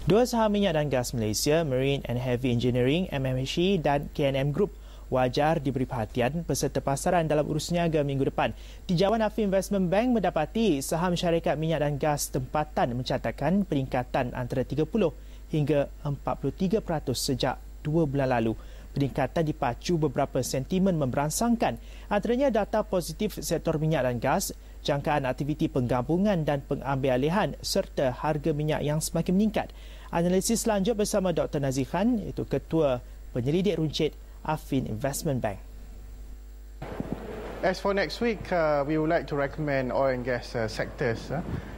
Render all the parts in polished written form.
Dua saham minyak dan gas Malaysia, Marine and Heavy Engineering, MMHE dan KNM Group wajar diberi perhatian peserta pasaran dalam urus niaga minggu depan. Tinjauan Afi Investment Bank mendapati saham syarikat minyak dan gas tempatan mencatatkan peningkatan antara 30 hingga 43% sejak 2 bulan lalu. Peningkatan dipacu beberapa sentimen memberansangkan, antaranya data positif sektor minyak dan gas, jangkaan aktiviti penggabungan dan pengambilalihan serta harga minyak yang semakin meningkat. Analisis lanjut bersama Dr. Nazri, iaitu Ketua Penyelidik Runcit Affin Investment Bank. As for next week, we would like to recommend oil and gas sectors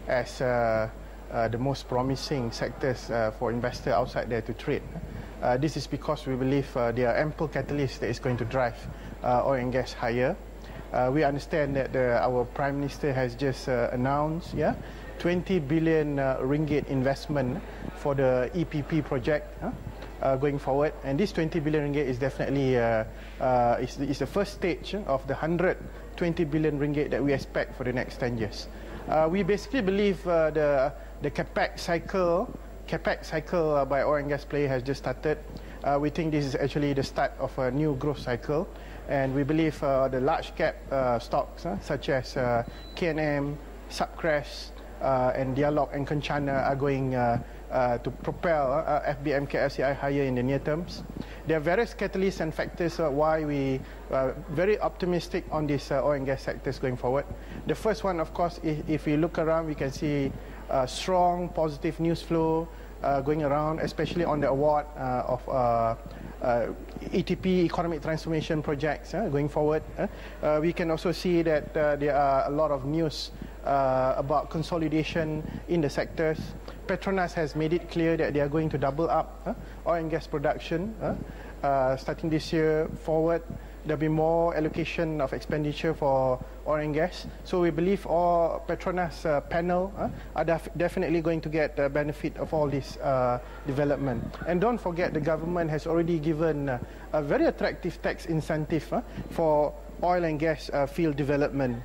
as the most promising sectors for investors outside there to trade. This is because we believe there are ample catalysts that is going to drive oil and gas higher. We understand that our Prime Minister has just announced 20 billion ringgit investment for the EPP project going forward, and this 20 billion ringgit is definitely is the first stage of the 120 billion ringgit that we expect for the next 10 years. We basically believe the capex cycle by oil and gas player has just started. We think this is actually the start of a new growth cycle, and we believe the large cap stocks such as KNM, Subcrest, and Dialog and Kencana are going to propel FBM KLCI higher in the near terms. There are various catalysts and factors why we are very optimistic on these oil and gas sectors going forward. The first one, of course, if we look around, we can see strong positive news flow going around, especially on the award of ETP, Economic Transformation Projects, going forward. We can also see that there are a lot of news about consolidation in the sectors. Petronas has made it clear that they are going to double up oil and gas production starting this year forward. There will be more allocation of expenditure for oil and gas. So we believe all Petronas panel are definitely going to get the benefit of all this development. And don't forget, the government has already given a very attractive tax incentive for oil and gas field development.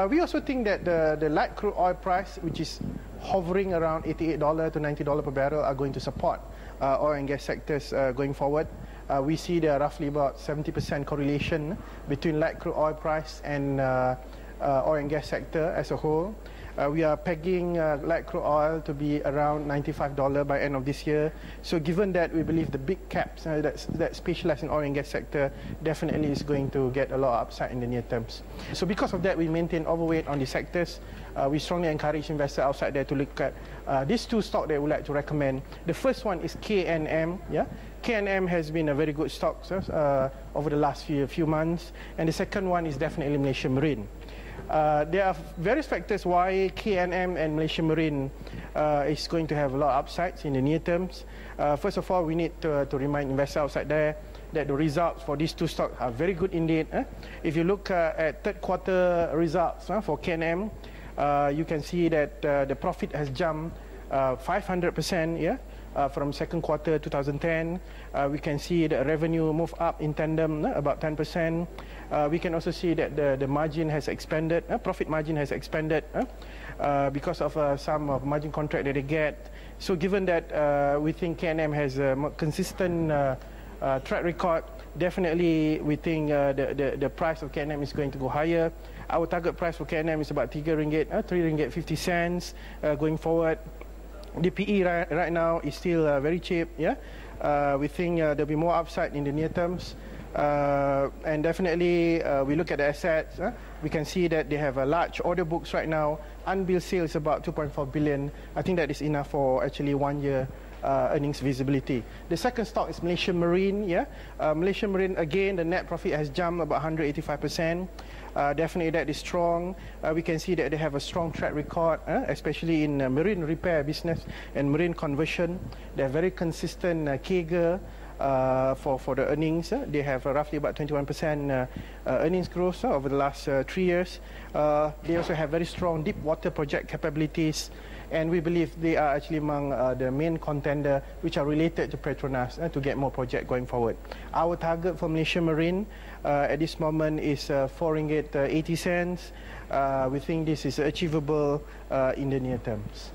We also think that the light crude oil price, which is hovering around $88 to $90 per barrel, are going to support oil and gas sectors going forward. We see there are roughly about 70% correlation between light crude oil price and oil and gas sector as a whole. We are pegging light crude oil to be around $95 by end of this year. So given that, we believe the big caps that specialize in oil and gas sector definitely is going to get a lot of upside in the near terms. So because of that, we maintain overweight on the sectors. We strongly encourage investors outside there to look at these two stocks that we would like to recommend. The first one is KNM. KNM has been a very good stock over the last few months. And the second one is definitely Malaysia Marine. There are various factors why KNM and Malaysia Marine is going to have a lot of upsides in the near terms. First of all, we need to remind investors outside there that the results for these two stocks are very good indeed. If you look at third quarter results for KNM, you can see that the profit has jumped 500% from second quarter 2010. We can see the revenue move up in tandem about 10%. We can also see that the margin has expanded, profit margin has expanded because of some of margin contract that they get. So given that we think KNM has a consistent track record, definitely we think the price of KNM is going to go higher. Our target price for KNM is about RM3.50 going forward. The PE right now is still very cheap. We think there'll be more upside in the near terms. And definitely, we look at the assets. We can see that they have a large order books right now. Unbilled sales about 2.4 billion. I think that is enough for actually 1 year earnings visibility. The second stock is Malaysia Marine. Malaysia Marine, again, the net profit has jumped about 185%. Definitely that is strong. We can see that they have a strong track record, especially in marine repair business and marine conversion. They have very consistent CAGR for the earnings. They have roughly about 21% earnings growth over the last 3 years. They also have very strong deep water project capabilities, and we believe they are actually among the main contender which are related to Petronas to get more project going forward. Our target for Malaysia Marine at this moment is RM4.80. We think this is achievable in the near terms.